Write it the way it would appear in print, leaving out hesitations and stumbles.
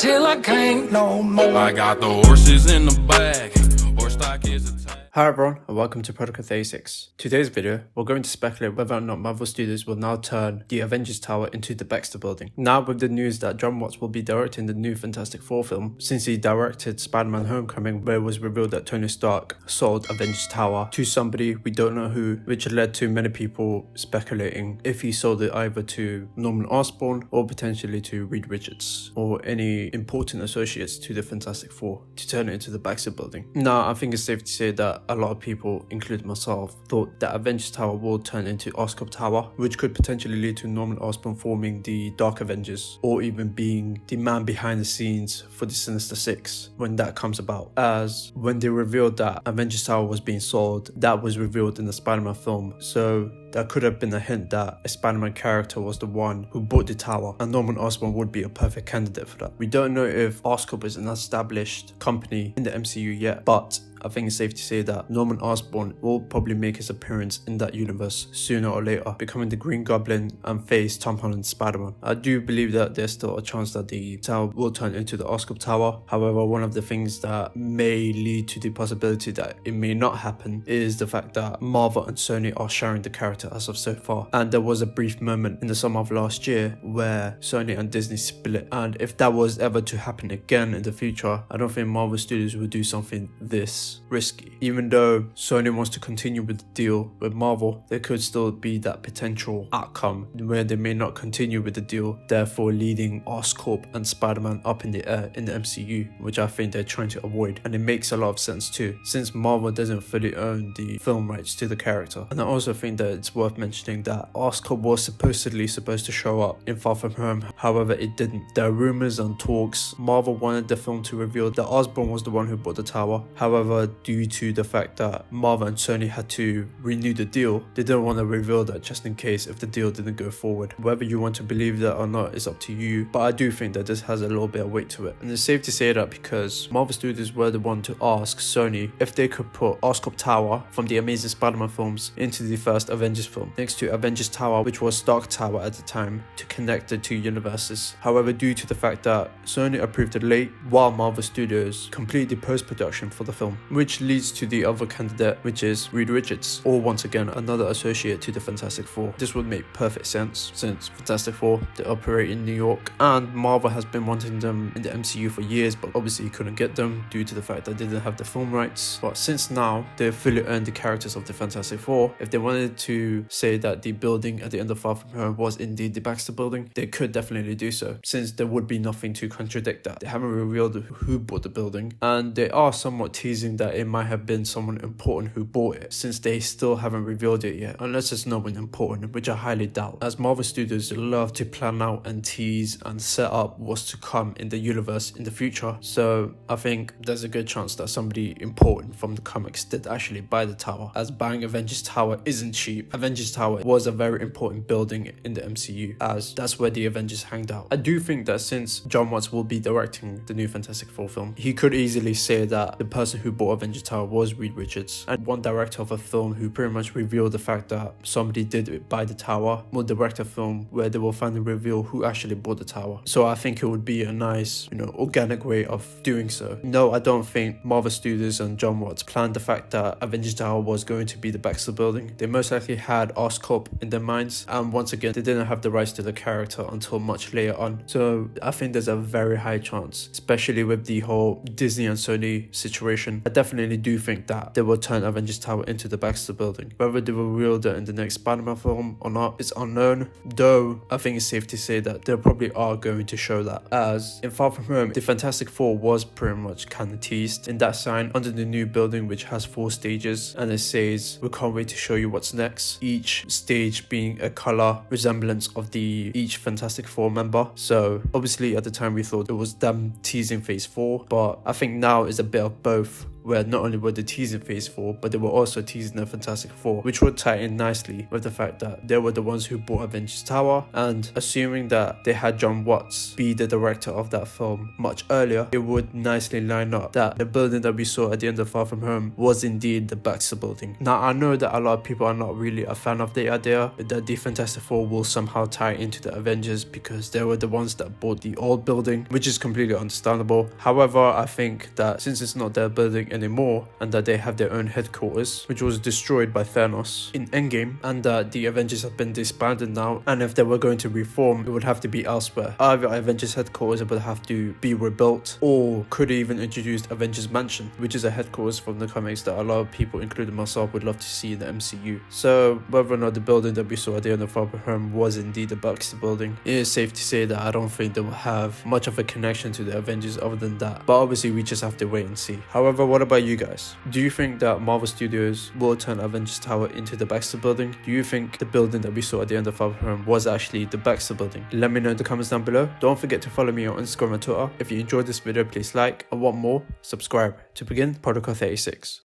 till I can't no more. I got the horses in the bag. Horse stock is a tag. Hi everyone and welcome to Protocol 36. Today's video, we're going to speculate whether or not Marvel Studios will now turn the Avengers Tower into the Baxter Building. Now with the news that John Watts will be directing the new Fantastic Four film, since he directed Spider-Man Homecoming where it was revealed that Tony Stark sold Avengers Tower to somebody we don't know who, which led to many people speculating if he sold it either to Norman Osborn or potentially to Reed Richards or any important associates to the Fantastic Four to turn it into the Baxter Building. Now I think it's safe to say that a lot of people, including myself, thought that Avengers Tower will turn into Oscorp Tower, which could potentially lead to Norman Osborn forming the Dark Avengers or even being the man behind the scenes for the Sinister Six when that comes about. As when they revealed that Avengers Tower was being sold, that was revealed in the Spider-Man film, so that could have been a hint that a Spider-Man character was the one who bought the tower, and Norman Osborn would be a perfect candidate for that. We don't know if Oscorp is an established company in the MCU yet, but I think it's safe to say that Norman Osborn will probably make his appearance in that universe sooner or later, becoming the Green Goblin and face Tom Holland's Spider-Man. I do believe that there's still a chance that the tower will turn into the Oscorp Tower. However, one of the things that may lead to the possibility that it may not happen is the fact that Marvel and Sony are sharing the character as of so far. And there was a brief moment in the summer of last year where Sony and Disney split. And if that was ever to happen again in the future, I don't think Marvel Studios would do something this risky. Even though Sony wants to continue with the deal with Marvel, there could still be that potential outcome where they may not continue with the deal, therefore leading Oscorp and Spider-Man up in the air in the MCU, which I think they're trying to avoid. And it makes a lot of sense too, since Marvel doesn't fully own the film rights to the character. And I also think that it's worth mentioning that Oscorp was supposed to show up in Far From Home, however it didn't. There are rumors and talks. Marvel wanted the film to reveal that Osborn was the one who bought the tower. However, due to the fact that Marvel and Sony had to renew the deal, they didn't want to reveal that just in case if the deal didn't go forward. Whether you want to believe that or not is up to you, but I do think that this has a little bit of weight to it. And it's safe to say that because Marvel Studios were the one to ask Sony if they could put Oscorp Tower from the Amazing Spider-Man films into the first Avengers film, next to Avengers Tower, which was Stark Tower at the time, to connect the two universes. However, due to the fact that Sony approved it late while Marvel Studios completed the post-production for the film, which leads to the other candidate, which is Reed Richards, or once again another associate to the Fantastic Four. This would make perfect sense since Fantastic Four, they operate in New York and Marvel has been wanting them in the MCU for years, but obviously couldn't get them due to the fact that they didn't have the film rights. But since now they've fully earned the characters of the Fantastic Four, if they wanted to say that the building at the end of Far From Home was indeed the Baxter Building, they could definitely do so, since there would be nothing to contradict that. They haven't revealed who bought the building, and they are somewhat teasing that it might have been someone important who bought it, since they still haven't revealed it yet, unless it's no one important, which I highly doubt, as Marvel Studios love to plan out and tease and set up what's to come in the universe in the future. So I think there's a good chance that somebody important from the comics did actually buy the tower, as buying Avengers Tower isn't cheap. Avengers Tower was a very important building in the MCU, as that's where the Avengers hanged out. I do think that since John Watts will be directing the new Fantastic Four film, he could easily say that the person who bought Avengers Tower was Reed Richards, and one director of a film who pretty much revealed the fact that somebody did buy the tower will direct a film where they will finally reveal who actually bought the tower. So I think it would be a nice, organic way of doing so. No, I don't think Marvel Studios and John Watts planned the fact that Avengers Tower was going to be the Baxter Building. They most likely had Oscorp in their minds, and once again they didn't have the rights to the character until much later on. So I think there's a very high chance, especially with the whole Disney and Sony situation, I definitely do think that they will turn Avengers Tower into the Baxter Building. Whether they will reveal that in the next Spider-Man film or not is unknown, though I think it's safe to say that they probably are going to show that, as in Far From Home, the Fantastic Four was pretty much kind of teased in that sign under the new building, which has 4 stages, and it says, "We can't wait to show you what's next," each stage being a color resemblance of each Fantastic Four member. So obviously at the time we thought it was them teasing phase 4, but I think now is a bit of both. where not only were they teasing Phase 4, but they were also teasing the Fantastic Four, which would tie in nicely with the fact that they were the ones who bought Avengers Tower, and assuming that they had John Watts be the director of that film much earlier, it would nicely line up that the building that we saw at the end of Far From Home was indeed the Baxter Building. Now, I know that a lot of people are not really a fan of the idea that the Fantastic Four will somehow tie into the Avengers because they were the ones that bought the old building, which is completely understandable. However, I think that since it's not their building anymore and that they have their own headquarters, which was destroyed by Thanos in Endgame, and that the Avengers have been disbanded now, and if they were going to reform, it would have to be elsewhere. Either Avengers headquarters would have to be rebuilt, or could even introduce Avengers Mansion, which is a headquarters from the comics that a lot of people, including myself, would love to see in the MCU. So whether or not the building that we saw at the end of Far From Home was indeed the Baxter Building, it is safe to say that I don't think they will have much of a connection to the Avengers other than that, but obviously we just have to wait and see. However, what about you guys? Do you think that Marvel Studios will turn Avengers Tower into the Baxter Building? Do you think the building that we saw at the end of Far From Home was actually the Baxter Building? Let me know in the comments down below. Don't forget to follow me on Instagram and Twitter. If you enjoyed this video, please like, and want more, subscribe. To begin, Protocol 36.